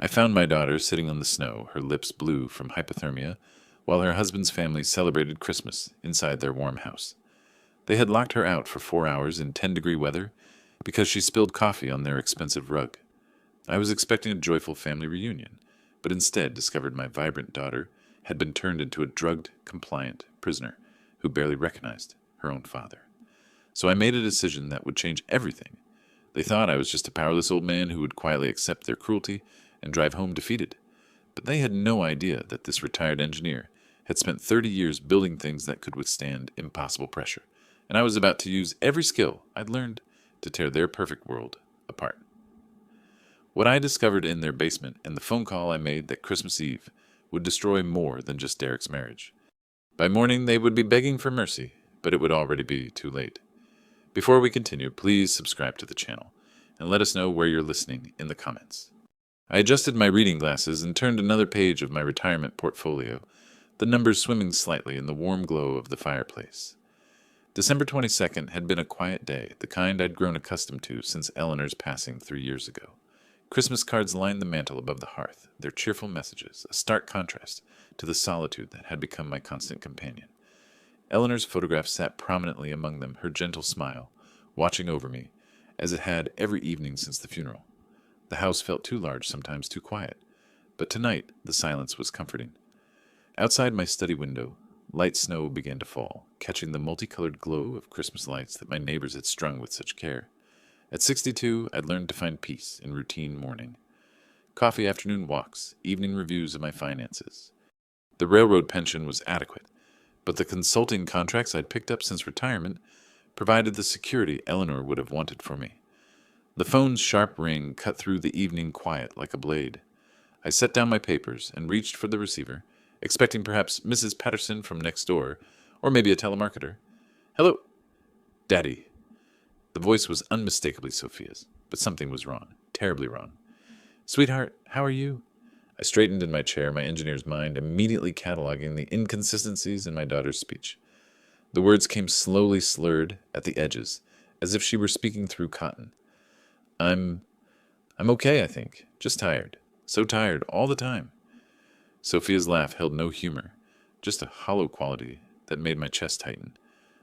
I found my daughter sitting on the snow, her lips blue from hypothermia, while her husband's family celebrated Christmas inside their warm house. They had locked her out for 4 hours in 10-degree weather because she spilled coffee on their expensive rug. I was expecting a joyful family reunion, but instead discovered my vibrant daughter had been turned into a drugged, compliant prisoner who barely recognized her own father. So I made a decision that would change everything. They thought I was just a powerless old man who would quietly accept their cruelty and drive home defeated. But they had no idea that this retired engineer had spent 30 years building things that could withstand impossible pressure, and I was about to use every skill I'd learned to tear their perfect world apart. What I discovered in their basement and the phone call I made that Christmas Eve would destroy more than just Derek's marriage. By morning, they would be begging for mercy, but it would already be too late. Before we continue, please subscribe to the channel and let us know where you're listening in the comments. I adjusted my reading glasses and turned another page of my retirement portfolio, the numbers swimming slightly in the warm glow of the fireplace. December 22nd had been a quiet day, the kind I'd grown accustomed to since Eleanor's passing 3 years ago. Christmas cards lined the mantel above the hearth, their cheerful messages, a stark contrast to the solitude that had become my constant companion. Eleanor's photograph sat prominently among them, her gentle smile, watching over me, as it had every evening since the funeral. The house felt too large, sometimes too quiet, but tonight the silence was comforting. Outside my study window, light snow began to fall, catching the multicolored glow of Christmas lights that my neighbors had strung with such care. At 62, I'd learned to find peace in routine mourning. Coffee afternoon walks, evening reviews of my finances. The railroad pension was adequate, but the consulting contracts I'd picked up since retirement provided the security Eleanor would have wanted for me. The phone's sharp ring cut through the evening quiet like a blade. I set down my papers and reached for the receiver, expecting perhaps Mrs. Patterson from next door, or maybe a telemarketer. "Hello, Daddy." The voice was unmistakably Sophia's, but something was wrong, terribly wrong. "Sweetheart, how are you?" I straightened in my chair, my engineer's mind immediately cataloging the inconsistencies in my daughter's speech. The words came slowly slurred at the edges, as if she were speaking through cotton. I'm okay, I think. Just tired. So tired all the time." Sophia's laugh held no humor, just a hollow quality that made my chest tighten.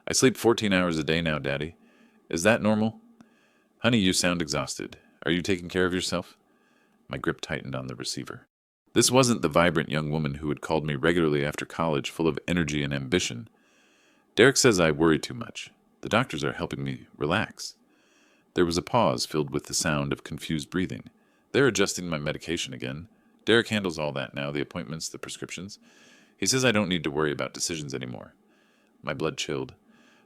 "I sleep 14 hours a day now, Daddy. Is that normal?" "Honey, you sound exhausted. Are you taking care of yourself?" My grip tightened on the receiver. This wasn't the vibrant young woman who had called me regularly after college, full of energy and ambition. "Derek says I worry too much. The doctors are helping me relax." There was a pause filled with the sound of confused breathing. "They're adjusting my medication again. Derek handles all that now, the appointments, the prescriptions. He says I don't need to worry about decisions anymore." My blood chilled.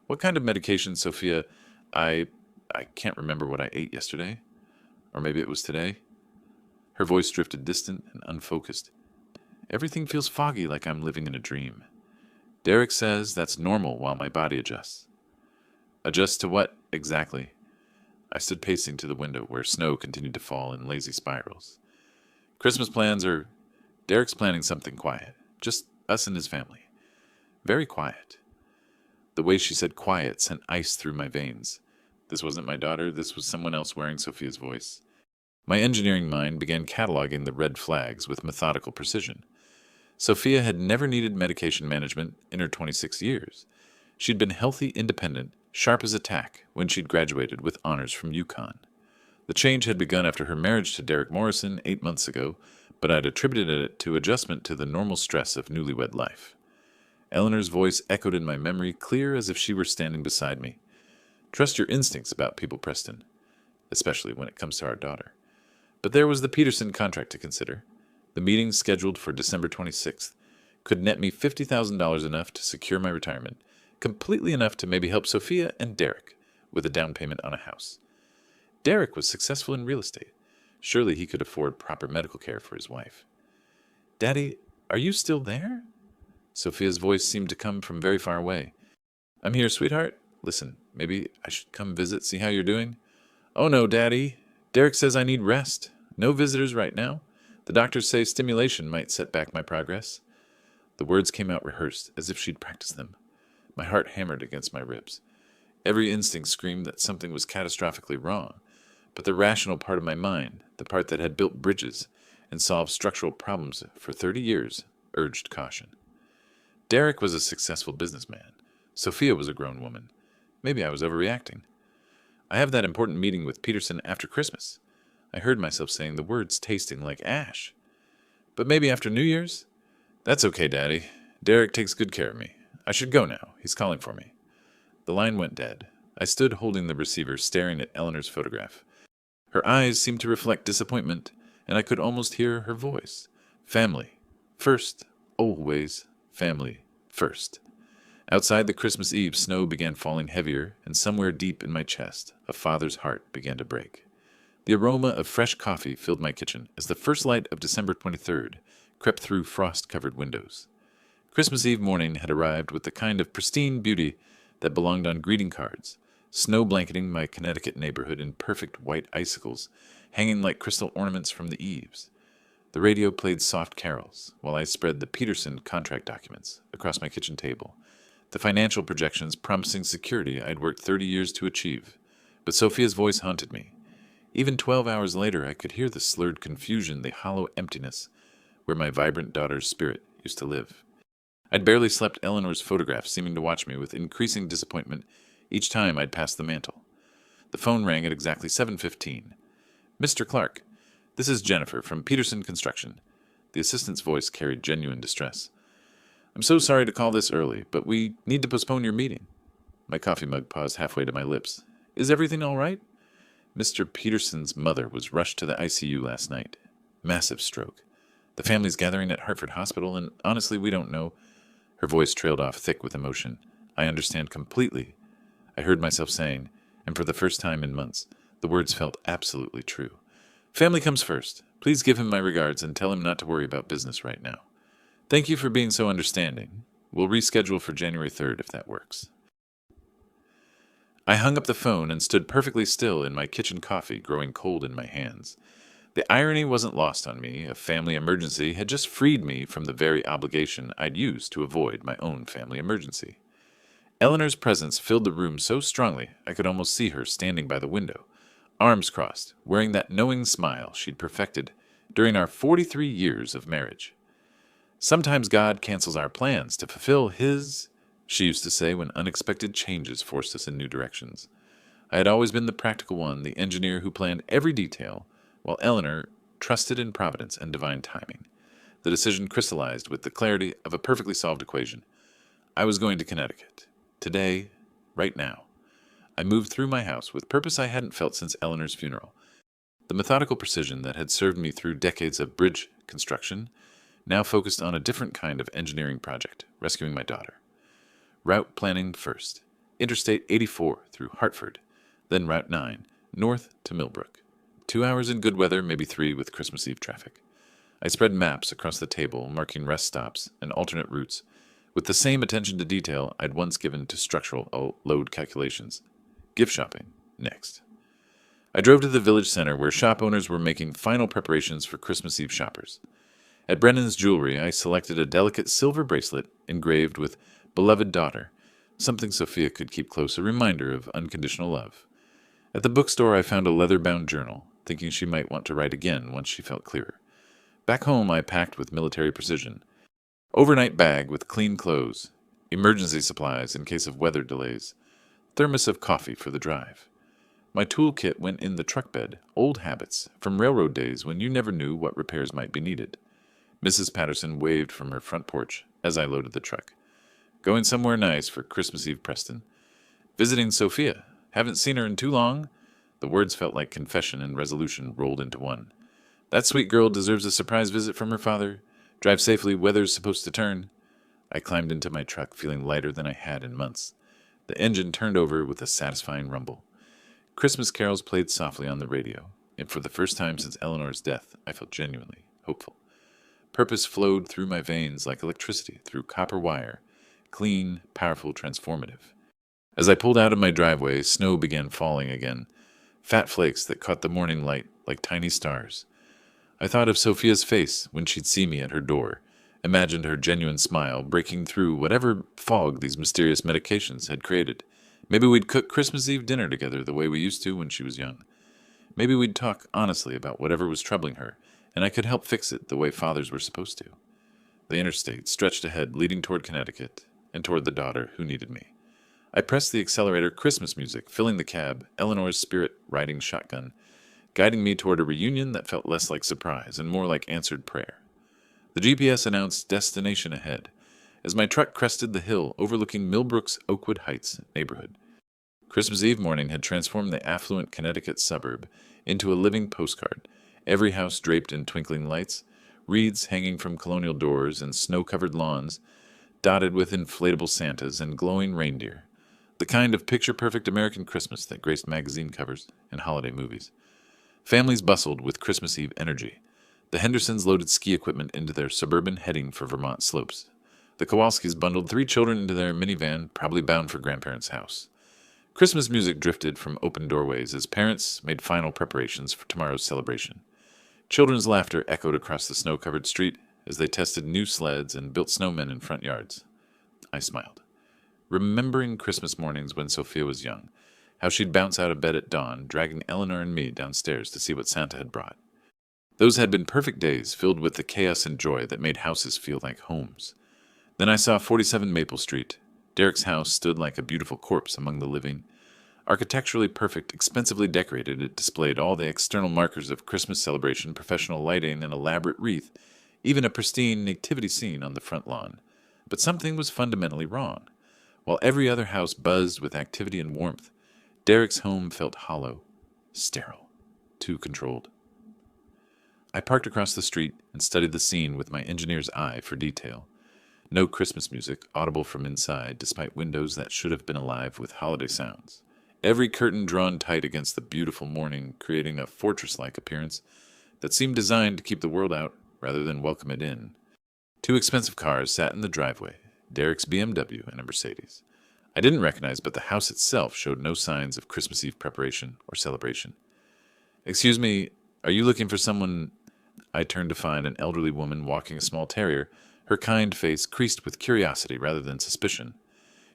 "What kind of medication, Sophia? I can't remember what I ate yesterday. Or maybe it was today." Her voice drifted distant and unfocused. "Everything feels foggy, like I'm living in a dream. Derek says that's normal while my body adjusts." "Adjusts to what, exactly?" I stood pacing to the window where snow continued to fall in lazy spirals. "Christmas plans are... Derek's planning something quiet. Just us and his family. Very quiet." The way she said quiet sent ice through my veins. This wasn't my daughter. This was someone else wearing Sophia's voice. My engineering mind began cataloging the red flags with methodical precision. Sophia had never needed medication management in her 26 years. She'd been healthy, independent, sharp as a tack when she'd graduated with honors from UConn. The change had begun after her marriage to Derek Morrison 8 months ago, but I'd attributed it to adjustment to the normal stress of newlywed life. Eleanor's voice echoed in my memory, clear as if she were standing beside me. "Trust your instincts about people, Preston, especially when it comes to our daughter." But there was the Peterson contract to consider. The meeting, scheduled for December 26th, could net me $50,000, enough to secure my retirement, completely enough to maybe help Sophia and Derek with a down payment on a house. Derek was successful in real estate. Surely he could afford proper medical care for his wife. "Daddy, are you still there?" Sophia's voice seemed to come from very far away. "I'm here, sweetheart. Listen, maybe I should come visit, see how you're doing." "Oh no, Daddy. Derek says I need rest. No visitors right now. The doctors say stimulation might set back my progress." The words came out rehearsed, as if she'd practiced them. My heart hammered against my ribs. Every instinct screamed that something was catastrophically wrong, but the rational part of my mind, the part that had built bridges and solve structural problems for 30 years urged caution. Derek was a successful businessman. Sophia was a grown woman. Maybe I was overreacting. I have that important meeting with Peterson after Christmas. I heard myself saying the words tasting like ash. But maybe after New Year's? That's okay, Daddy. Derek takes good care of me. I should go now. He's calling for me. The line went dead. I stood holding the receiver, staring at Eleanor's photograph. Her eyes seemed to reflect disappointment, and I could almost hear her voice. Family. First. Always. Family. First. Outside the Christmas Eve, snow began falling heavier, and somewhere deep in my chest, a father's heart began to break. The aroma of fresh coffee filled my kitchen as the first light of December 23rd crept through frost-covered windows. Christmas Eve morning had arrived with the kind of pristine beauty that belonged on greeting cards, snow blanketing my Connecticut neighborhood in perfect white icicles, hanging like crystal ornaments from the eaves. The radio played soft carols, while I spread the Peterson contract documents across my kitchen table, the financial projections promising security I'd worked 30 years to achieve. But Sophia's voice haunted me. Even 12 hours later, I could hear the slurred confusion, the hollow emptiness, where my vibrant daughter's spirit used to live. I'd barely slept Eleanor's photograph, seeming to watch me with increasing disappointment each time I'd passed the mantel. The phone rang at exactly 7:15. "Mr. Clark, this is Jennifer from Peterson Construction." The assistant's voice carried genuine distress. "I'm so sorry to call this early, but we need to postpone your meeting." My coffee mug paused halfway to my lips. "Is everything all right?" Mr. Peterson's mother was rushed to the ICU last night. Massive stroke. The family's gathering at Hartford Hospital, and honestly, we don't know. Her voice trailed off thick with emotion. "I understand completely," I heard myself saying, and for the first time in months, the words felt absolutely true. "Family comes first. Please give him my regards and tell him not to worry about business right now. Thank you for being so understanding. We'll reschedule for January 3rd if that works." I hung up the phone and stood perfectly still in my kitchen coffee growing cold in my hands. The irony wasn't lost on me. A family emergency had just freed me from the very obligation I'd used to avoid my own family emergency. Eleanor's presence filled the room so strongly I could almost see her standing by the window, arms crossed, wearing that knowing smile she'd perfected during our 43 years of marriage. "Sometimes God cancels our plans to fulfill His," she used to say when unexpected changes forced us in new directions. I had always been the practical one, the engineer who planned every detail, while Eleanor trusted in providence and divine timing. The decision crystallized with the clarity of a perfectly solved equation. I was going to Connecticut. Today, right now. I moved through my house with purpose I hadn't felt since Eleanor's funeral. The methodical precision that had served me through decades of bridge construction now focused on a different kind of engineering project, rescuing my daughter. Route planning first. Interstate 84 through Hartford, then Route 9, north to Millbrook. 2 hours in good weather, maybe 3 with Christmas Eve traffic. I spread maps across the table, marking rest stops and alternate routes, with the same attention to detail I'd once given to structural load calculations. Gift shopping, next. I drove to the village center where shop owners were making final preparations for Christmas Eve shoppers. At Brennan's Jewelry, I selected a delicate silver bracelet engraved with "Beloved Daughter," something Sophia could keep close, a reminder of unconditional love. At the bookstore, I found a leather-bound journal, thinking she might want to write again once she felt clearer. Back home, I packed with military precision. Overnight bag with clean clothes, emergency supplies in case of weather delays, thermos of coffee for the drive. My toolkit went in the truck bed, old habits from railroad days when you never knew what repairs might be needed. Mrs. Patterson waved from her front porch as I loaded the truck. "Going somewhere nice for Christmas Eve, Preston." "Visiting Sophia. Haven't seen her in too long." The words felt like confession and resolution rolled into one. "That sweet girl deserves a surprise visit from her father. Drive safely, weather's supposed to turn." I climbed into my truck, feeling lighter than I had in months. The engine turned over with a satisfying rumble. Christmas carols played softly on the radio, and for the first time since Eleanor's death, I felt genuinely hopeful. Purpose flowed through my veins like electricity through copper wire, clean, powerful, transformative. As I pulled out of my driveway, snow began falling again, fat flakes that caught the morning light like tiny stars. I thought of Sophia's face when she'd see me at her door, imagined her genuine smile breaking through whatever fog these mysterious medications had created. Maybe we'd cook Christmas Eve dinner together the way we used to when she was young. Maybe we'd talk honestly about whatever was troubling her and I could help fix it the way fathers were supposed to. The interstate stretched ahead, leading toward Connecticut, and toward the daughter who needed me. I pressed the accelerator, Christmas music, filling the cab, Eleanor's spirit riding shotgun, guiding me toward a reunion that felt less like surprise and more like answered prayer. The GPS announced destination ahead, as my truck crested the hill overlooking Millbrook's Oakwood Heights neighborhood. Christmas Eve morning had transformed the affluent Connecticut suburb into a living postcard, every house draped in twinkling lights, wreaths hanging from colonial doors, and snow-covered lawns dotted with inflatable Santas and glowing reindeer, the kind of picture-perfect American Christmas that graced magazine covers and holiday movies. Families bustled with Christmas Eve energy. The Hendersons loaded ski equipment into their Suburban heading for Vermont slopes. The Kowalskis bundled 3 children into their minivan, probably bound for grandparents' house. Christmas music drifted from open doorways as parents made final preparations for tomorrow's celebration. Children's laughter echoed across the snow-covered street as they tested new sleds and built snowmen in front yards. I smiled, remembering Christmas mornings when Sophia was young, how she'd bounce out of bed at dawn, dragging Eleanor and me downstairs to see what Santa had brought. Those had been perfect days filled with the chaos and joy that made houses feel like homes. Then I saw 47 Maple Street. Derek's house stood like a beautiful corpse among the living. Architecturally perfect, expensively decorated, it displayed all the external markers of Christmas celebration, professional lighting, an elaborate wreath, even a pristine nativity scene on the front lawn. But something was fundamentally wrong. While every other house buzzed with activity and warmth, Derek's home felt hollow, sterile, too controlled. I parked across the street and studied the scene with my engineer's eye for detail. No Christmas music audible from inside, despite windows that should have been alive with holiday sounds. Every curtain drawn tight against the beautiful morning, creating a fortress-like appearance that seemed designed to keep the world out rather than welcome it in. 2 expensive cars sat in the driveway, Derek's BMW and a Mercedes. I didn't recognize, but the house itself showed no signs of Christmas Eve preparation or celebration. "Excuse me, are you looking for someone?" I turned to find an elderly woman walking a small terrier, her kind face creased with curiosity rather than suspicion.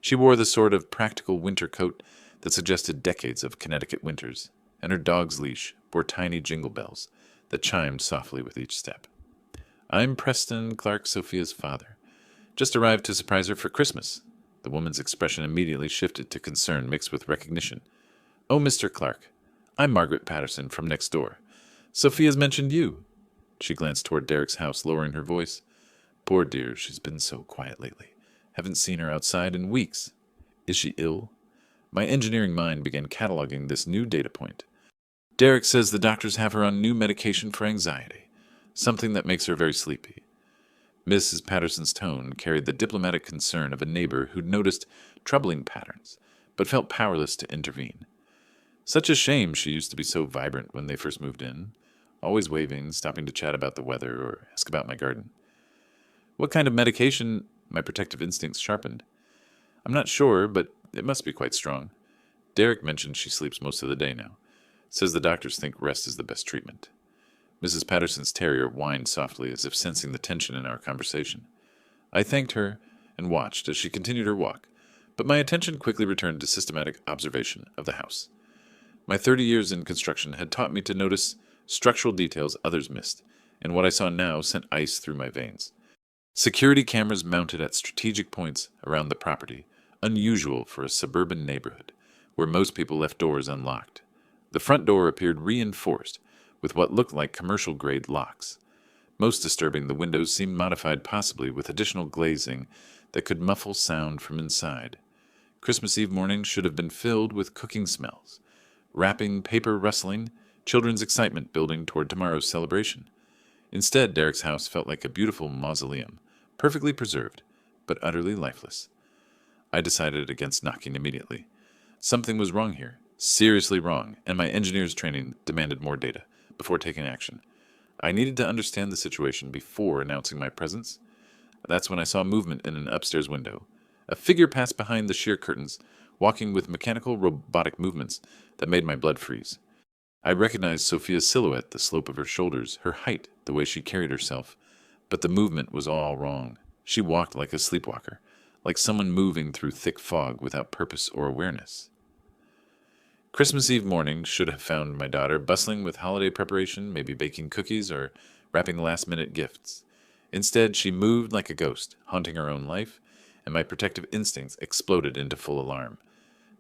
She wore the sort of practical winter coat that suggested decades of Connecticut winters, and her dog's leash bore tiny jingle bells that chimed softly with each step. "I'm Preston Clark, Sophia's father. Just arrived to surprise her for Christmas." The woman's expression immediately shifted to concern mixed with recognition. "Oh, Mr. Clark, I'm Margaret Patterson from next door. Sophia's mentioned you." She glanced toward Derek's house, lowering her voice. "Poor dear, she's been so quiet lately. Haven't seen her outside in weeks. Is she ill?" My engineering mind began cataloging this new data point. "Derek says the doctors have her on new medication for anxiety, something that makes her very sleepy." Mrs. Patterson's tone carried the diplomatic concern of a neighbor who'd noticed troubling patterns, but felt powerless to intervene. Such a shame she used to be so vibrant when they first moved in, always waving, stopping to chat about the weather or ask about my garden. "What kind of medication?" My protective instincts sharpened. "I'm not sure, but it must be quite strong. Derek mentioned she sleeps most of the day now. Says the doctors think rest is the best treatment." Mrs. Patterson's terrier whined softly as if sensing the tension in our conversation. I thanked her and watched as she continued her walk, but my attention quickly returned to systematic observation of the house. My 30 years in construction had taught me to notice structural details others missed, and what I saw now sent ice through my veins. Security cameras mounted at strategic points around the property, unusual for a suburban neighborhood, where most people left doors unlocked. The front door appeared reinforced with what looked like commercial-grade locks. Most disturbing, the windows seemed modified possibly with additional glazing that could muffle sound from inside. Christmas Eve morning should have been filled with cooking smells, wrapping paper rustling, children's excitement building toward tomorrow's celebration. Instead, Derek's house felt like a beautiful mausoleum, perfectly preserved, but utterly lifeless. I decided against knocking immediately. Something was wrong here, seriously wrong, and my engineer's training demanded more data before taking action. I needed to understand the situation before announcing my presence. That's when I saw movement in an upstairs window. A figure passed behind the sheer curtains, walking with mechanical robotic movements that made my blood freeze. I recognized Sophia's silhouette, the slope of her shoulders, her height, the way she carried herself, but the movement was all wrong. She walked like a sleepwalker, like someone moving through thick fog without purpose or awareness. Christmas Eve morning should have found my daughter bustling with holiday preparation, maybe baking cookies or wrapping last-minute gifts. Instead, she moved like a ghost, haunting her own life, and my protective instincts exploded into full alarm.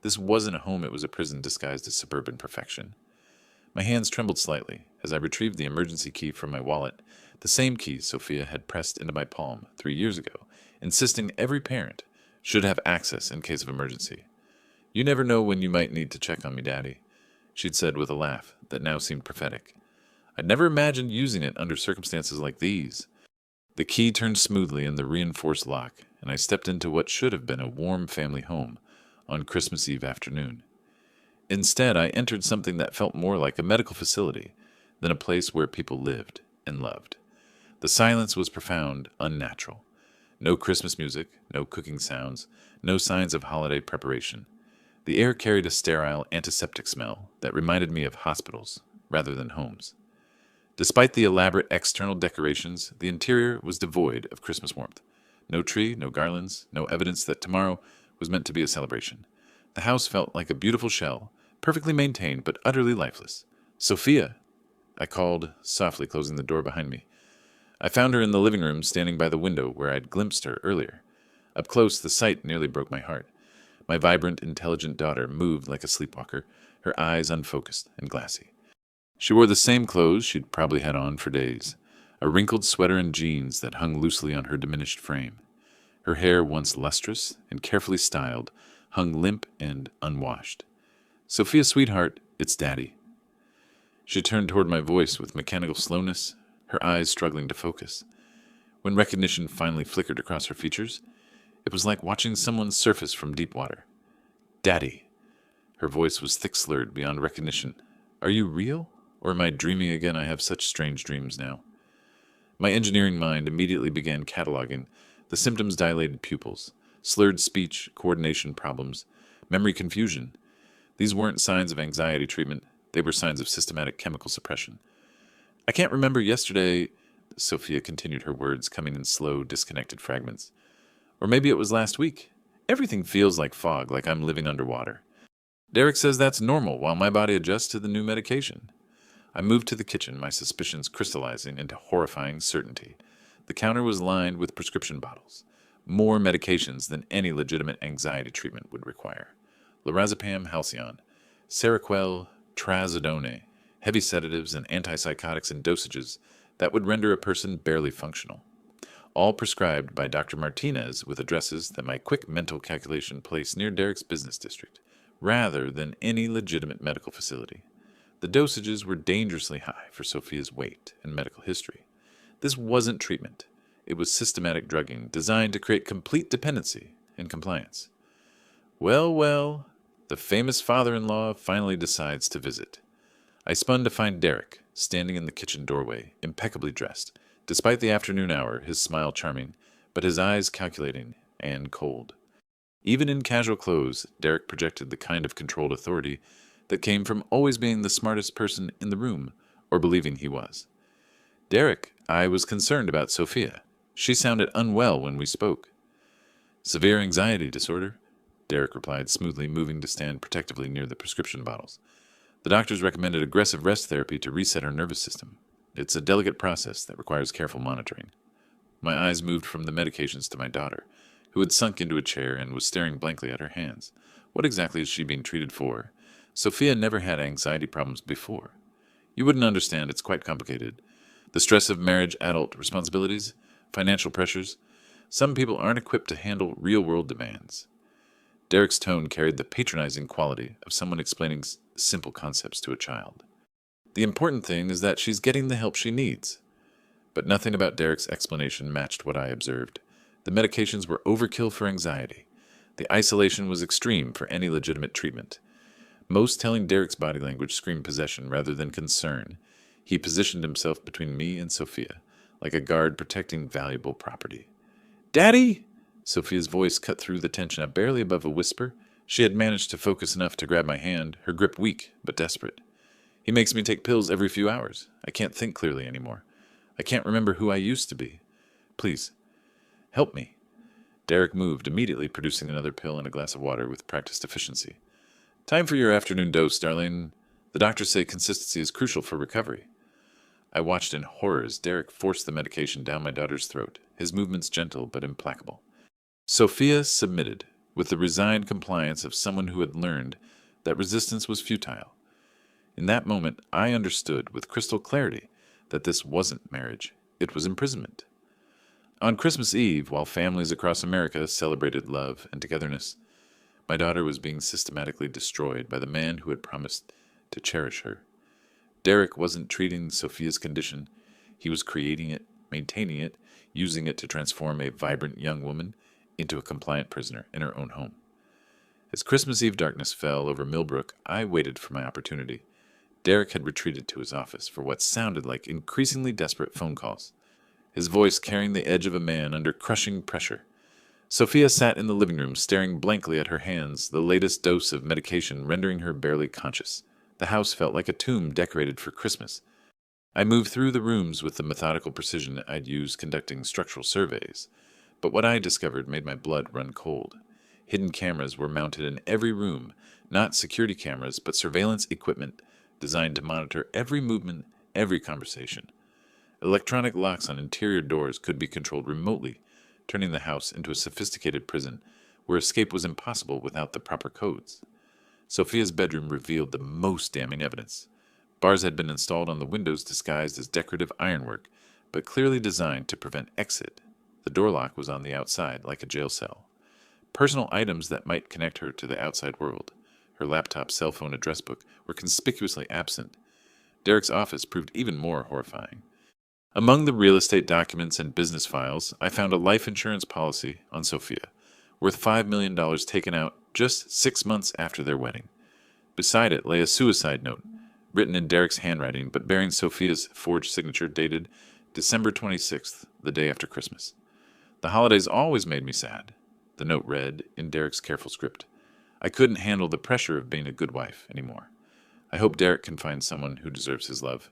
This wasn't a home, it was a prison disguised as suburban perfection. My hands trembled slightly as I retrieved the emergency key from my wallet, the same key Sophia had pressed into my palm 3 years ago, insisting every parent should have access in case of emergency. "You never know when you might need to check on me, Daddy," she'd said with a laugh that now seemed prophetic. I'd never imagined using it under circumstances like these. The key turned smoothly in the reinforced lock, and I stepped into what should have been a warm family home on Christmas Eve afternoon. Instead, I entered something that felt more like a medical facility than a place where people lived and loved. The silence was profound, unnatural. No Christmas music, no cooking sounds, no signs of holiday preparation. The air carried a sterile, antiseptic smell that reminded me of hospitals rather than homes. Despite the elaborate external decorations, the interior was devoid of Christmas warmth. No tree, no garlands, no evidence that tomorrow was meant to be a celebration. The house felt like a beautiful shell, perfectly maintained but utterly lifeless. "Sophia!" I called, softly closing the door behind me. I found her in the living room, standing by the window where I'd glimpsed her earlier. Up close, the sight nearly broke my heart. My vibrant, intelligent daughter moved like a sleepwalker, her eyes unfocused and glassy. She wore the same clothes she'd probably had on for days, a wrinkled sweater and jeans that hung loosely on her diminished frame. Her hair, once lustrous and carefully styled, hung limp and unwashed. "Sophia, sweetheart, it's Daddy." She turned toward my voice with mechanical slowness, her eyes struggling to focus. When recognition finally flickered across her features, it was like watching someone surface from deep water. "Daddy." Her voice was thick-slurred beyond recognition. "Are you real? Or am I dreaming again? I have such strange dreams now." My engineering mind immediately began cataloging the symptoms: dilated pupils, slurred speech, coordination problems, memory confusion. These weren't signs of anxiety treatment, they were signs of systematic chemical suppression. "I can't remember yesterday," Sophia continued, her words coming in slow, disconnected fragments. "Or maybe it was last week. Everything feels like fog, like I'm living underwater. Derek says that's normal while my body adjusts to the new medication." I moved to the kitchen, my suspicions crystallizing into horrifying certainty. The counter was lined with prescription bottles, more medications than any legitimate anxiety treatment would require. Lorazepam, Halcyon, Seroquel, Trazodone, heavy sedatives and antipsychotics in dosages that would render a person barely functional. All prescribed by Dr. Martinez with addresses that my quick mental calculation placed near Derek's business district, rather than any legitimate medical facility. The dosages were dangerously high for Sophia's weight and medical history. This wasn't treatment. It was systematic drugging designed to create complete dependency and compliance. Well, well, the famous father-in-law finally decides to visit. I spun to find Derek, standing in the kitchen doorway, impeccably dressed, despite the afternoon hour, his smile charming, but his eyes calculating and cold. Even in casual clothes, Derek projected the kind of controlled authority that came from always being the smartest person in the room, or believing he was. "Derek, I was concerned about Sophia. She sounded unwell when we spoke." "Severe anxiety disorder," Derek replied smoothly, moving to stand protectively near the prescription bottles. "The doctors recommended aggressive rest therapy to reset her nervous system. It's a delicate process that requires careful monitoring." My eyes moved from the medications to my daughter, who had sunk into a chair and was staring blankly at her hands. What exactly is she being treated for? Sophia never had anxiety problems before. You wouldn't understand, it's quite complicated. The stress of marriage, adult responsibilities, financial pressures. Some people aren't equipped to handle real-world demands. Derek's tone carried the patronizing quality of someone explaining simple concepts to a child. "The important thing is that she's getting the help she needs." But nothing about Derek's explanation matched what I observed. The medications were overkill for anxiety. The isolation was extreme for any legitimate treatment. Most telling Derek's body language screamed possession rather than concern. He positioned himself between me and Sophia, like a guard protecting valuable property. "Daddy!" Sophia's voice cut through the tension up barely above a whisper. She had managed to focus enough to grab my hand, her grip weak but desperate. "He makes me take pills every few hours. I can't think clearly anymore. I can't remember who I used to be. Please, help me." Derek moved, immediately producing another pill and a glass of water with practiced efficiency. "Time for your afternoon dose, darling. The doctors say consistency is crucial for recovery." I watched in horror as Derek forced the medication down my daughter's throat, his movements gentle but implacable. Sophia submitted, with the resigned compliance of someone who had learned that resistance was futile. In that moment, I understood with crystal clarity that this wasn't marriage, it was imprisonment. On Christmas Eve, while families across America celebrated love and togetherness, my daughter was being systematically destroyed by the man who had promised to cherish her. Derek wasn't treating Sophia's condition, he was creating it, maintaining it, using it to transform a vibrant young woman into a compliant prisoner in her own home. As Christmas Eve darkness fell over Millbrook, I waited for my opportunity. Derek had retreated to his office for what sounded like increasingly desperate phone calls, his voice carrying the edge of a man under crushing pressure. Sophia sat in the living room, staring blankly at her hands, the latest dose of medication rendering her barely conscious. The house felt like a tomb decorated for Christmas. I moved through the rooms with the methodical precision I'd used conducting structural surveys, but what I discovered made my blood run cold. Hidden cameras were mounted in every room, not security cameras, but surveillance equipment designed to monitor every movement, every conversation. Electronic locks on interior doors could be controlled remotely, turning the house into a sophisticated prison where escape was impossible without the proper codes. Sophia's bedroom revealed the most damning evidence. Bars had been installed on the windows disguised as decorative ironwork, but clearly designed to prevent exit. The door lock was on the outside, like a jail cell. Personal items that might connect her to the outside world, her laptop, cell phone, address book, were conspicuously absent. Derek's office proved even more horrifying. Among the real estate documents and business files, I found a life insurance policy on Sophia, worth $5 million taken out just 6 months after their wedding. Beside it lay a suicide note, written in Derek's handwriting but bearing Sophia's forged signature dated December 26th, the day after Christmas. The holidays always made me sad, the note read in Derek's careful script. I couldn't handle the pressure of being a good wife anymore. I hope Derek can find someone who deserves his love.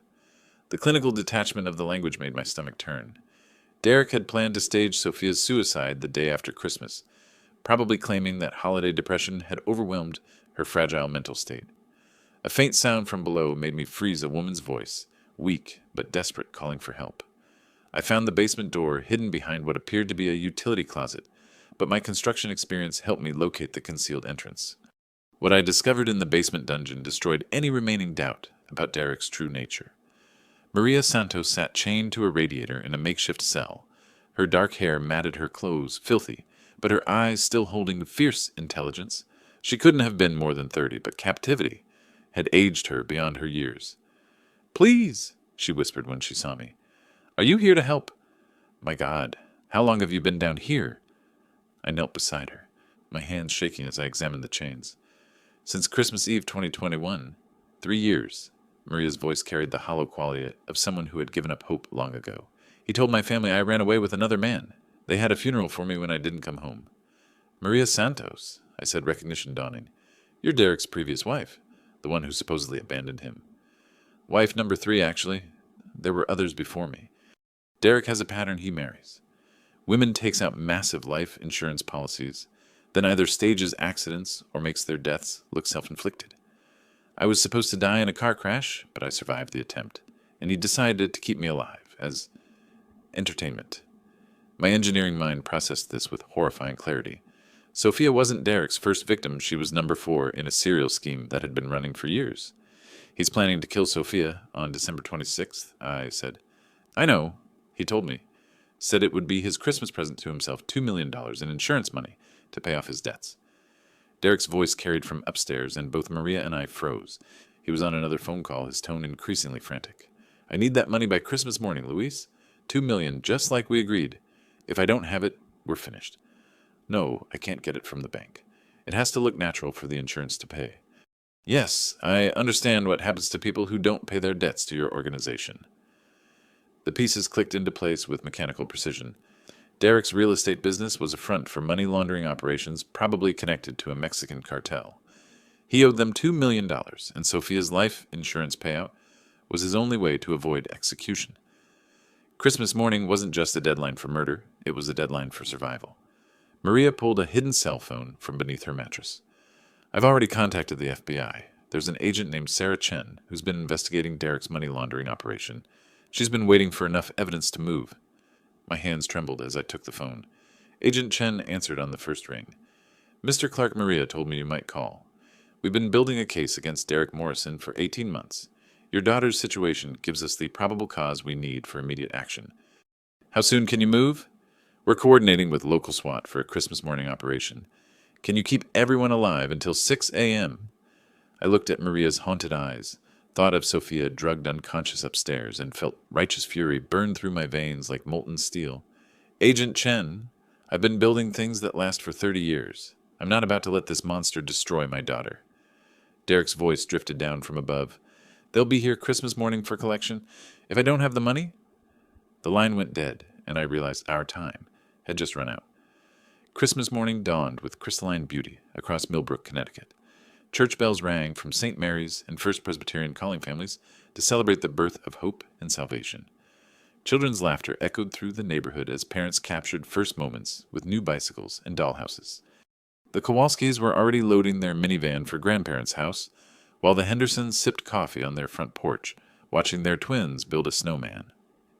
The clinical detachment of the language made my stomach turn. Derek had planned to stage Sophia's suicide the day after Christmas, probably claiming that holiday depression had overwhelmed her fragile mental state. A faint sound from below made me freeze a woman's voice, weak but desperate, calling for help. I found the basement door hidden behind what appeared to be a utility closet, but my construction experience helped me locate the concealed entrance. What I discovered in the basement dungeon destroyed any remaining doubt about Derek's true nature. Maria Santos sat chained to a radiator in a makeshift cell. Her dark hair matted her clothes, filthy, but her eyes still holding fierce intelligence. She couldn't have been more than 30, but captivity had aged her beyond her years. "Please," she whispered when she saw me. "Are you here to help?" "My God, how long have you been down here?" I knelt beside her, my hands shaking as I examined the chains. "Since Christmas Eve 2021, 3 years." Maria's voice carried the hollow quality of someone who had given up hope long ago. "He told my family I ran away with another man. They had a funeral for me when I didn't come home." "Maria Santos," I said, recognition dawning. "You're Derek's previous wife, the one who supposedly abandoned him." "Wife number 3, actually. There were others before me. Derek has a pattern he marries. Women takes out massive life insurance policies, then either stages accidents or makes their deaths look self-inflicted. I was supposed to die in a car crash, but I survived the attempt, and he decided to keep me alive as entertainment." My engineering mind processed this with horrifying clarity. Sophia wasn't Derek's first victim. She was number 4 in a serial scheme that had been running for years. "He's planning to kill Sophia on December 26th, I said. "I know," he told me. Said it would be his Christmas present to himself, $2 million in insurance money to pay off his debts. Derek's voice carried from upstairs, and both Maria and I froze. He was on another phone call, his tone increasingly frantic. "I need that money by Christmas morning, Luis. $2 million, just like we agreed. If I don't have it, we're finished." "No, I can't get it from the bank. It has to look natural for the insurance to pay." "Yes, I understand what happens to people who don't pay their debts to your organization." The pieces clicked into place with mechanical precision. Derek's real estate business was a front for money laundering operations probably connected to a Mexican cartel. He owed them $2 million, and Sophia's life insurance payout was his only way to avoid execution. Christmas morning wasn't just a deadline for murder, it was a deadline for survival. Maria pulled a hidden cell phone from beneath her mattress. "I've already contacted the FBI. There's an agent named Sarah Chen who's been investigating Derek's money laundering operation. She's been waiting for enough evidence to move. My hands trembled as I took the phone. Agent Chen answered on the first ring. Mr. Clark, Maria told me you might call. We've been building a case against Derek Morrison for 18 months. Your daughter's situation gives us the probable cause we need for immediate action. How soon can you move? We're coordinating with local SWAT for a Christmas morning operation. Can you keep everyone alive until 6 a.m.? I looked at Maria's haunted eyes, thought of Sophia drugged unconscious upstairs, and felt righteous fury burn through my veins like molten steel. Agent Chen, I've been building things that last for 30 years. I'm not about to let this monster destroy my daughter. Derek's voice drifted down from above. They'll be here Christmas morning for collection. If I don't have the money? The line went dead, and I realized our time had just run out. Christmas morning dawned with crystalline beauty across Millbrook, Connecticut. Church bells rang from St. Mary's and First Presbyterian calling families to celebrate the birth of hope and salvation. Children's laughter echoed through the neighborhood as parents captured first moments with new bicycles and dollhouses. The Kowalskis were already loading their minivan for grandparents' house, while the Hendersons sipped coffee on their front porch, watching their twins build a snowman.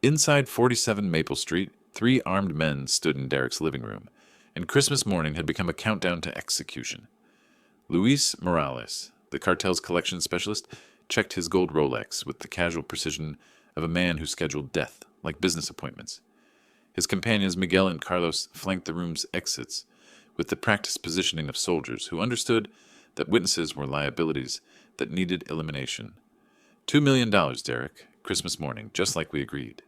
Inside 47 Maple Street, 3 armed men stood in Derek's living room, and Christmas morning had become a countdown to execution. Luis Morales, the cartel's collection specialist, checked his gold Rolex with the casual precision of a man who scheduled death like business appointments. His companions Miguel and Carlos flanked the room's exits with the practiced positioning of soldiers who understood that witnesses were liabilities that needed elimination. $2 million, Derek, Christmas morning, just like we agreed.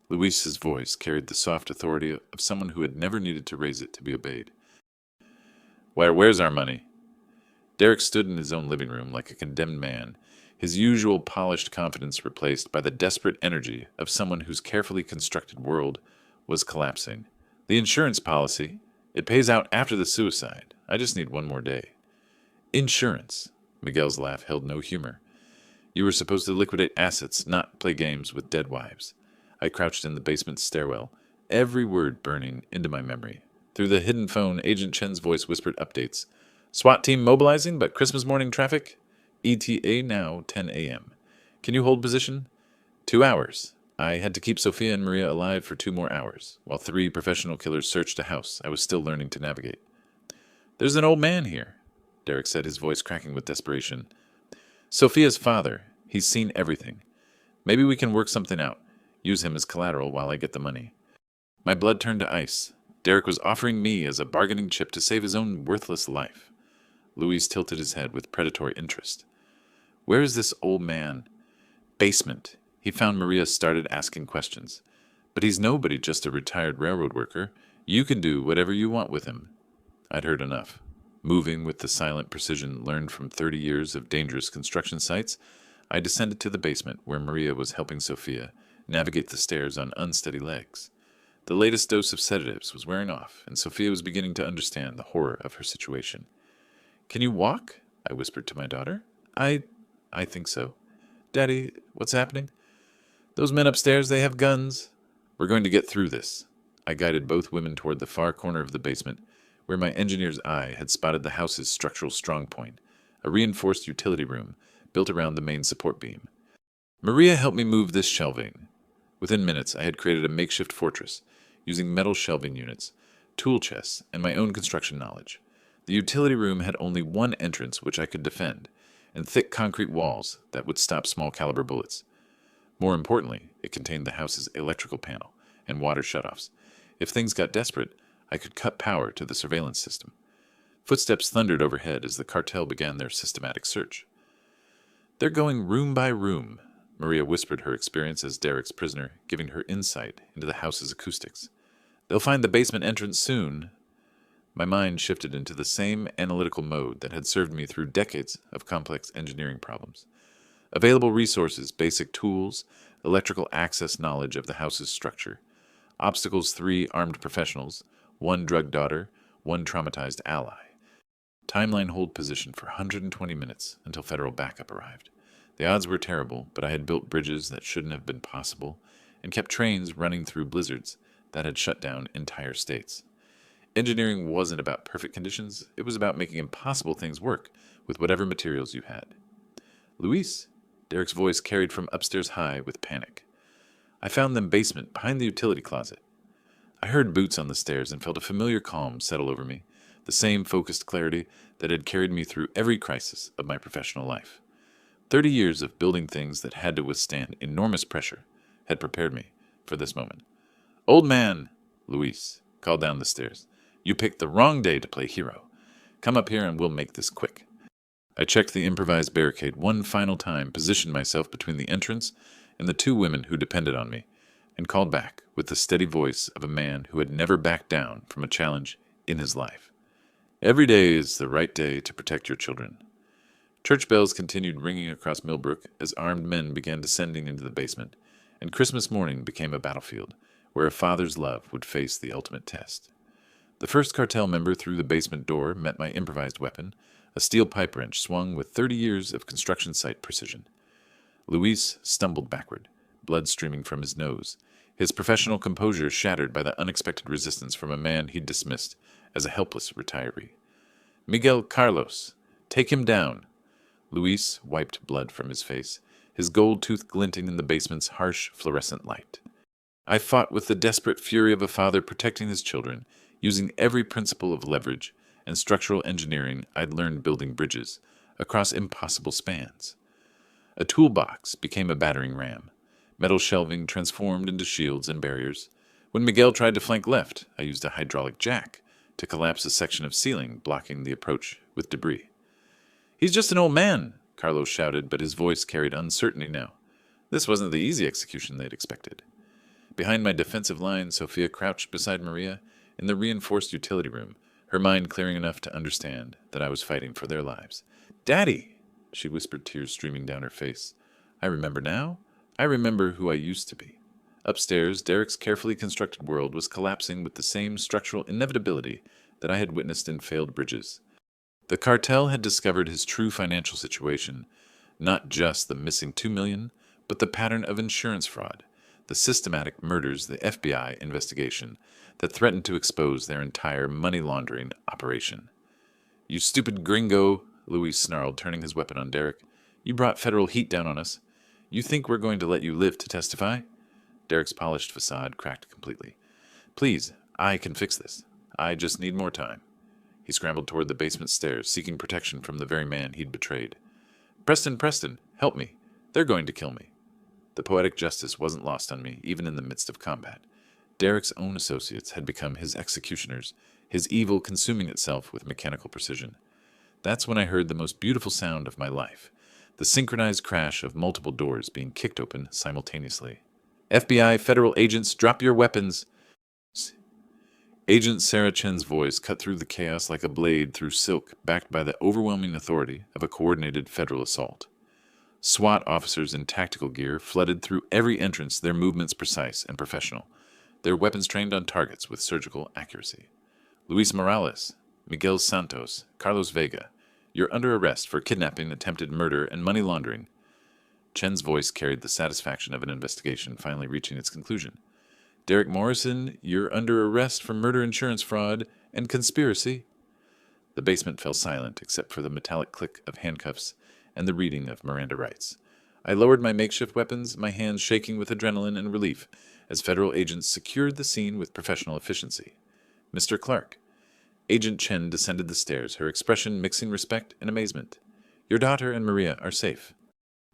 Luis's voice carried the soft authority of someone who had never needed to raise it to be obeyed. Where's our money? Derek stood in his own living room like a condemned man, his usual polished confidence replaced by the desperate energy of someone whose carefully constructed world was collapsing. The insurance policy, it pays out after the suicide. I just need one more day. Insurance. Miguel's laugh held no humor. You were supposed to liquidate assets, not play games with dead wives. I crouched in the basement stairwell, every word burning into my memory. Through the hidden phone, Agent Chen's voice whispered updates. SWAT team mobilizing, but Christmas morning traffic? ETA now 10 a.m. Can you hold position? 2 hours. I had to keep Sophia and Maria alive for 2 more hours, while 3 professional killers searched a house I was still learning to navigate. There's an old man here, Derek said, his voice cracking with desperation. Sophia's father. He's seen everything. Maybe we can work something out. Use him as collateral while I get the money. My blood turned to ice. Derek was offering me as a bargaining chip to save his own worthless life. Luis tilted his head with predatory interest. Where is this old man? Basement. He found Maria started asking questions. But he's nobody, just a retired railroad worker. You can do whatever you want with him. I'd heard enough. Moving with the silent precision learned from 30 years of dangerous construction sites, I descended to the basement where Maria was helping Sophia navigate the stairs on unsteady legs. The latest dose of sedatives was wearing off, and Sophia was beginning to understand the horror of her situation. Can you walk? I whispered to my daughter. I think so. Daddy, what's happening? Those men upstairs, they have guns. We're going to get through this. I guided both women toward the far corner of the basement, where my engineer's eye had spotted the house's structural strong point, a reinforced utility room built around the main support beam. Maria helped me move this shelving. Within minutes, I had created a makeshift fortress, using metal shelving units, tool chests, and my own construction knowledge. The utility room had only one entrance which I could defend, and thick concrete walls that would stop small-caliber bullets. More importantly, it contained the house's electrical panel and water shutoffs. If things got desperate, I could cut power to the surveillance system. Footsteps thundered overhead as the cartel began their systematic search. They're going room by room, Maria whispered her experience as Derek's prisoner, giving her insight into the house's acoustics. They'll find the basement entrance soon. My mind shifted into the same analytical mode that had served me through decades of complex engineering problems. Available resources, basic tools, electrical access knowledge of the house's structure. Obstacles 3 armed professionals, 1 drugged daughter, 1 traumatized ally. Timeline hold position for 120 minutes until federal backup arrived. The odds were terrible, but I had built bridges that shouldn't have been possible and kept trains running through blizzards that had shut down entire states. Engineering wasn't about perfect conditions, it was about making impossible things work with whatever materials you had. Luis, Derek's voice carried from upstairs high with panic. I found them basement behind the utility closet. I heard boots on the stairs and felt a familiar calm settle over me, the same focused clarity that had carried me through every crisis of my professional life. 30 years of building things that had to withstand enormous pressure had prepared me for this moment. "Old man," Luis called down the stairs, "you picked the wrong day to play hero. Come up here and we'll make this quick." I checked the improvised barricade one final time, positioned myself between the entrance and the two women who depended on me, and called back with the steady voice of a man who had never backed down from a challenge in his life. "Every day is the right day to protect your children." Church bells continued ringing across Millbrook as armed men began descending into the basement, and Christmas morning became a battlefield where a father's love would face the ultimate test. The first cartel member through the basement door met my improvised weapon, a steel pipe wrench swung with 30 years of construction site precision. Luis stumbled backward, blood streaming from his nose, his professional composure shattered by the unexpected resistance from a man he'd dismissed as a helpless retiree. "Miguel Carlos, take him down." Luis wiped blood from his face, his gold tooth glinting in the basement's harsh fluorescent light. I fought with the desperate fury of a father protecting his children, using every principle of leverage and structural engineering I'd learned building bridges across impossible spans. A toolbox became a battering ram. Metal shelving transformed into shields and barriers. When Miguel tried to flank left, I used a hydraulic jack to collapse a section of ceiling blocking the approach with debris. "He's just an old man," Carlos shouted, but his voice carried uncertainty now. This wasn't the easy execution they'd expected. Behind my defensive line, Sophia crouched beside Maria in the reinforced utility room, her mind clearing enough to understand that I was fighting for their lives. "Daddy," she whispered, tears streaming down her face. "I remember now. I remember who I used to be." Upstairs, Derek's carefully constructed world was collapsing with the same structural inevitability that I had witnessed in failed bridges. The cartel had discovered his true financial situation, not just the missing $2 million, but the pattern of insurance fraud, the systematic murders, the FBI investigation that threatened to expose their entire money laundering operation. "You stupid gringo," Luis snarled, turning his weapon on Derek. "You brought federal heat down on us. You think we're going to let you live to testify?" Derek's polished facade cracked completely. "Please, I can fix this. I just need more time." He scrambled toward the basement stairs, seeking protection from the very man he'd betrayed. Preston, help me. They're going to kill me." The poetic justice wasn't lost on me, even in the midst of combat. Derek's own associates had become his executioners, his evil consuming itself with mechanical precision. That's when I heard the most beautiful sound of my life, the synchronized crash of multiple doors being kicked open simultaneously. "FBI federal agents, drop your weapons!" Agent Sarah Chen's voice cut through the chaos like a blade through silk, backed by the overwhelming authority of a coordinated federal assault. SWAT officers in tactical gear flooded through every entrance, their movements precise and professional, their weapons trained on targets with surgical accuracy. "Luis Morales, Miguel Santos, Carlos Vega, you're under arrest for kidnapping, attempted murder, and money laundering." Chen's voice carried the satisfaction of an investigation finally reaching its conclusion. "Derek Morrison, you're under arrest for murder, insurance fraud, and conspiracy." The basement fell silent except for the metallic click of handcuffs and the reading of Miranda rights. I lowered my makeshift weapons, my hands shaking with adrenaline and relief, as federal agents secured the scene with professional efficiency. "Mr. Clark." Agent Chen descended the stairs, her expression mixing respect and amazement. "Your daughter and Maria are safe.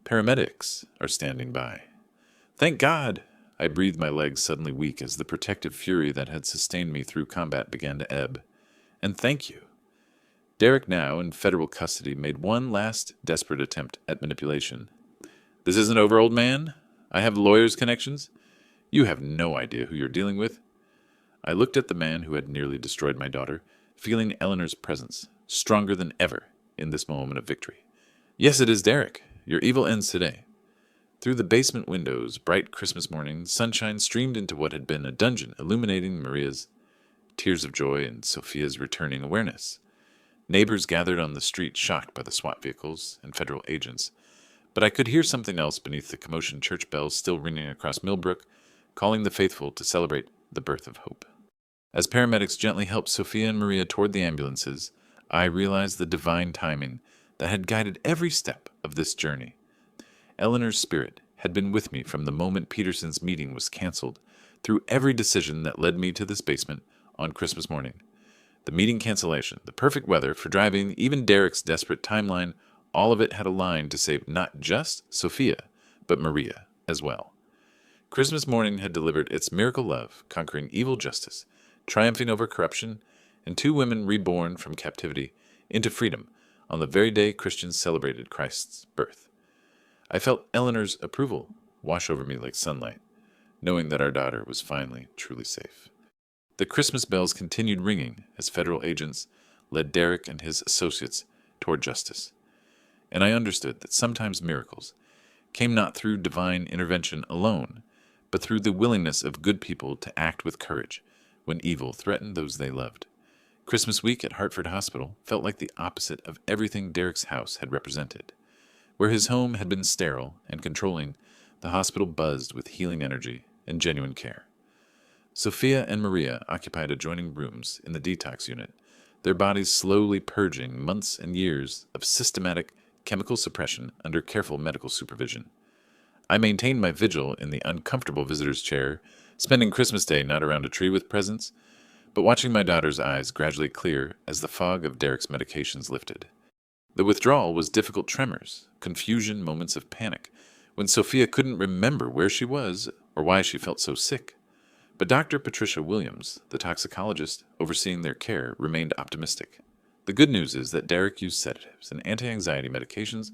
Paramedics are standing by." "Thank God!" I breathed, my legs suddenly weak as the protective fury that had sustained me through combat began to ebb. "And thank you." Derek, now in federal custody, made one last desperate attempt at manipulation. "This isn't over, old man. I have lawyers' connections. You have no idea who you're dealing with." I looked at the man who had nearly destroyed my daughter, feeling Eleanor's presence, stronger than ever in this moment of victory. "Yes, it is Derek. Your evil ends today." Through the basement windows, bright Christmas morning, sunshine streamed into what had been a dungeon, illuminating Maria's tears of joy and Sophia's returning awareness. Neighbors gathered on the street, shocked by the SWAT vehicles and federal agents, but I could hear something else beneath the commotion, church bells still ringing across Millbrook, calling the faithful to celebrate the birth of hope. As paramedics gently helped Sophia and Maria toward the ambulances, I realized the divine timing that had guided every step of this journey. Eleanor's spirit had been with me from the moment Peterson's meeting was canceled, through every decision that led me to this basement on Christmas morning. The meeting cancellation, the perfect weather for driving, even Derek's desperate timeline, all of it had aligned to save not just Sophia, but Maria as well. Christmas morning had delivered its miracle love, conquering evil justice, triumphing over corruption, and 2 women reborn from captivity into freedom on the very day Christians celebrated Christ's birth. I felt Eleanor's approval wash over me like sunlight, knowing that our daughter was finally truly safe. The Christmas bells continued ringing as federal agents led Derek and his associates toward justice. And I understood that sometimes miracles came not through divine intervention alone, but through the willingness of good people to act with courage when evil threatened those they loved. Christmas week at Hartford Hospital felt like the opposite of everything Derek's house had represented. Where his home had been sterile and controlling, the hospital buzzed with healing energy and genuine care. Sophia and Maria occupied adjoining rooms in the detox unit, their bodies slowly purging months and years of systematic chemical suppression under careful medical supervision. I maintained my vigil in the uncomfortable visitor's chair, spending Christmas Day not around a tree with presents, but watching my daughter's eyes gradually clear as the fog of Derek's medications lifted. The withdrawal was difficult tremors, confusion, moments of panic, when Sophia couldn't remember where she was or why she felt so sick. But Dr. Patricia Williams, the toxicologist overseeing their care, remained optimistic. The good news is that Derek used sedatives and anti-anxiety medications,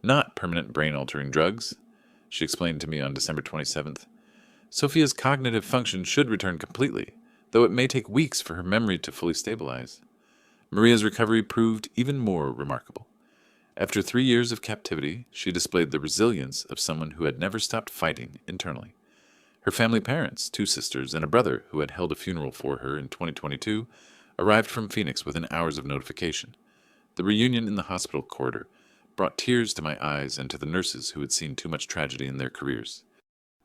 not permanent brain-altering drugs, she explained to me on December 27th. Sophia's cognitive function should return completely, though it may take weeks for her memory to fully stabilize. Maria's recovery proved even more remarkable. After 3 years of captivity, she displayed the resilience of someone who had never stopped fighting internally. Her family parents, 2 sisters, and a brother who had held a funeral for her in 2022, arrived from Phoenix within hours of notification. The reunion in the hospital corridor brought tears to my eyes and to the nurses who had seen too much tragedy in their careers.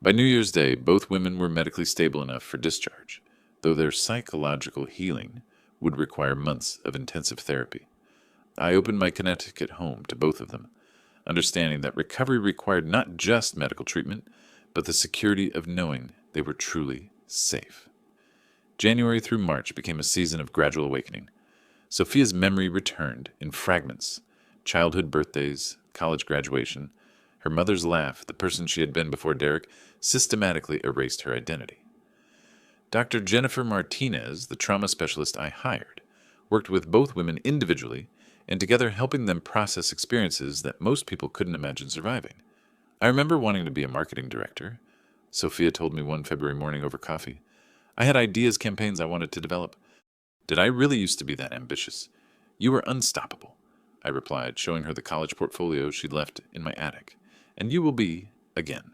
By New Year's Day, both women were medically stable enough for discharge, though their psychological healing would require months of intensive therapy. I opened my Connecticut home to both of them, understanding that recovery required not just medical treatment, but the security of knowing they were truly safe. January through March became a season of gradual awakening. Sophia's memory returned in fragments: childhood birthdays, college graduation. Her mother's laugh, the person she had been before Derek, systematically erased her identity. Dr. Jennifer Martinez, the trauma specialist I hired, worked with both women individually and together, helping them process experiences that most people couldn't imagine surviving. I remember wanting to be a marketing director. Sophia told me one February morning over coffee. I had ideas, campaigns I wanted to develop. Did I really used to be that ambitious? You were unstoppable, I replied, showing her the college portfolio she'd left in my attic. And you will be again.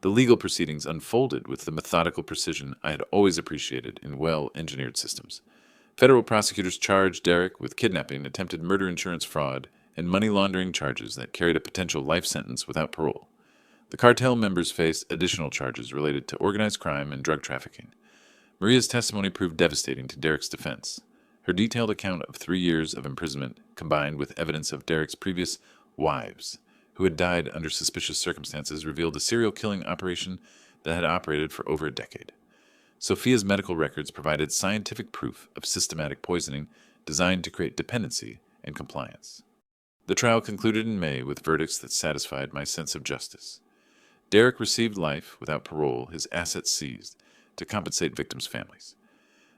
The legal proceedings unfolded with the methodical precision I had always appreciated in well-engineered systems. Federal prosecutors charged Derek with kidnapping, attempted murder insurance fraud, and money laundering charges that carried a potential life sentence without parole. The cartel members faced additional charges related to organized crime and drug trafficking. Maria's testimony proved devastating to Derek's defense. Her detailed account of 3 years of imprisonment, combined with evidence of Derek's previous wives, who had died under suspicious circumstances, revealed a serial killing operation that had operated for over a decade. Sophia's medical records provided scientific proof of systematic poisoning designed to create dependency and compliance. The trial concluded in May with verdicts that satisfied my sense of justice. Derek received life without parole, his assets seized, to compensate victims' families.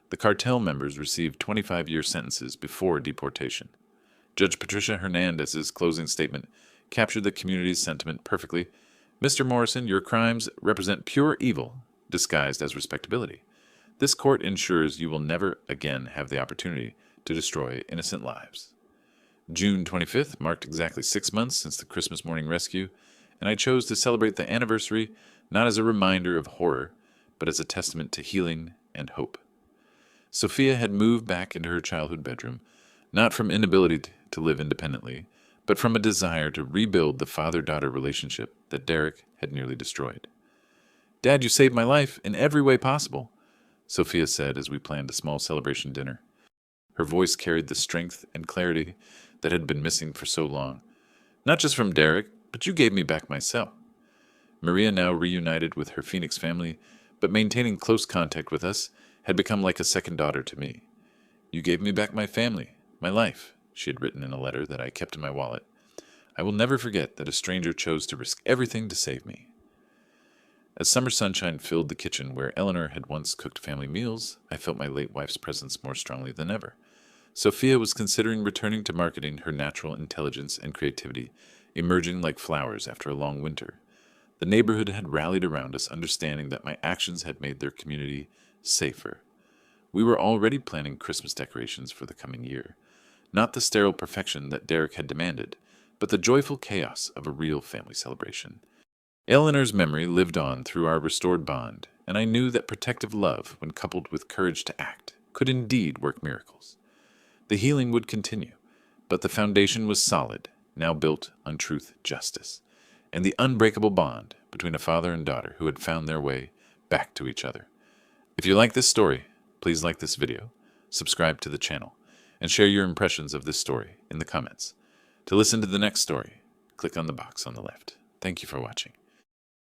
The cartel members received 25-year sentences before deportation. Judge Patricia Hernandez's closing statement captured the community's sentiment perfectly. Mr. Morrison, your crimes represent pure evil disguised as respectability. This court ensures you will never again have the opportunity to destroy innocent lives. June 25th marked exactly 6 months since the Christmas morning rescue, and I chose to celebrate the anniversary not as a reminder of horror, but as a testament to healing and hope. Sophia had moved back into her childhood bedroom, not from inability to live independently, but from a desire to rebuild the father-daughter relationship that Derek had nearly destroyed. "Dad, you saved my life in every way possible," Sophia said as we planned a small celebration dinner. Her voice carried the strength and clarity that had been missing for so long. "Not just from Derek, but you gave me back myself." Maria, now reunited with her Phoenix family, but maintaining close contact with us, had become like a second daughter to me. "You gave me back my family, my life," she had written in a letter that I kept in my wallet. "I will never forget that a stranger chose to risk everything to save me." As summer sunshine filled the kitchen where Eleanor had once cooked family meals, I felt my late wife's presence more strongly than ever. Sophia was considering returning to marketing, her natural intelligence and creativity emerging like flowers after a long winter. The neighborhood had rallied around us, understanding that my actions had made their community safer. We were already planning Christmas decorations for the coming year. Not the sterile perfection that Derek had demanded, but the joyful chaos of a real family celebration. Eleanor's memory lived on through our restored bond, and I knew that protective love, when coupled with courage to act, could indeed work miracles. The healing would continue, but the foundation was solid, now built on truth, justice, and the unbreakable bond between a father and daughter who had found their way back to each other. If you like this story, please like this video, subscribe to the channel, and share your impressions of this story in the comments. To listen to the next story, click on the box on the left. Thank you for watching.